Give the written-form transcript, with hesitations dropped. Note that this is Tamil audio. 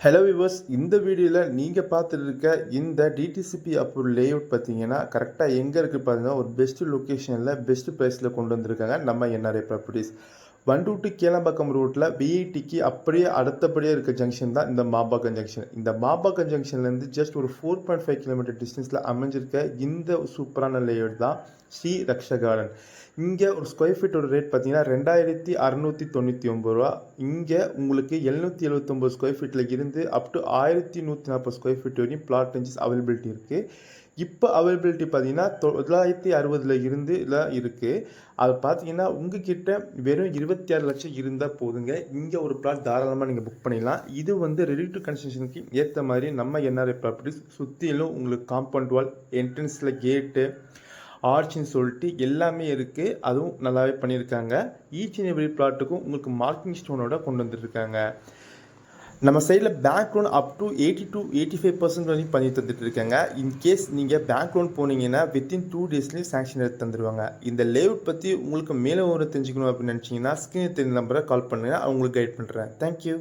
ஹலோ விவர்ஸ், இந்த வீடியோவில் நீங்கள் பார்த்துட்டு இருக்க இந்த டிடிசிபி அப்ரூவ் லேஅவுட் பார்த்தீங்கன்னா கரெக்டாக எங்கே இருக்குது பாருங்கள். ஒரு பெஸ்ட்டு லொக்கேஷனில் பெஸ்ட்டு ப்ரைஸில் கொண்டு வந்திருக்காங்க நம்ம NRI properties. Wandoor to Kelambakkam ரோட்டில் விஐடிக்கு அப்படியே அடுத்தபடியாக இருக்க ஜங்ஷன் தான் இந்த மாபாக்கம் ஜங்ஷன். இந்த மாபாக்கம் ஜங்ஷன்லேருந்து ஜஸ்ட் ஒரு 4.5 கிலோமீட்டர் டிஸ்டன்ஸில் அமைஞ்சிருக்க இந்த சூப்பரான லேஅவுட் தான் ஸ்ரீ ரக்ஷா கார்டன். இங்கே ஒரு ஸ்கொயர் ஃபீட்டோட ரேட் பார்த்தீங்கன்னா 2699 ரூபா. இங்கே உங்களுக்கு 779 ஸ்கொயர் ஃபீட்டில் இருந்து அப் டு 1140 ஸ்கொயர் ஃபீட் வரையும் பிளாட் ரேஞ்சஸ் அவைலபிலிட்டி இருக்குது. இப்போ அவைலபிலிட்டி பார்த்தீங்கன்னா 960 இருந்து இதில் இருக்குது. அது பார்த்தீங்கன்னா உங்ககிட்ட வெறும் 26 லட்சம் இருந்தால் போதுங்க, இங்கே ஒரு பிளாட் தாராளமாக நீங்கள் புக் பண்ணிடலாம். இது வந்து ரெடி டு கன்ஸ்ட்ரக்ஷனுக்கு ஏற்ற மாதிரி நம்ம என்ஆர்ஐ ப்ராப்பர்ட்டிஸ் சுற்றிலும் உங்களுக்கு காம்பவுண்ட் வால், என்ட்ரன்ஸில் கேட்டு, ஆர்ச்சின்னு சொல்லிட்டு எல்லாமே இருக்குது. அதுவும் நல்லாவே பண்ணியிருக்காங்க. ஈச் அண்ட் எவ்ரி பிளாட்டுக்கும் உங்களுக்கு மார்க்கிங் ஸ்டோனோட கொண்டு வந்துருக்காங்க. நம்ம சைடில் bank loan up to 80 to 85% வரைக்கும் பண்ணி தந்துட்டு இருக்காங்க. இன்கேஸ் நீங்கள் பேங்க் லோன் போனீங்கன்னா வித்தின் 2 டேஸ்லேயும் சேங்ஷன் எடுத்து தந்துடுவாங்க. இந்த லேஅவுட் பற்றி உங்களுக்கு மேலும் ஒரு தெரிஞ்சுக்கணும் அப்படின்னு நினச்சிங்கன்னா ஸ்க்ரீனில் தெரிஞ்ச நம்பரை கால் பண்ணுங்கள், அவங்களுக்கு கைட் பண்ணுறேன். தேங்க்யூ.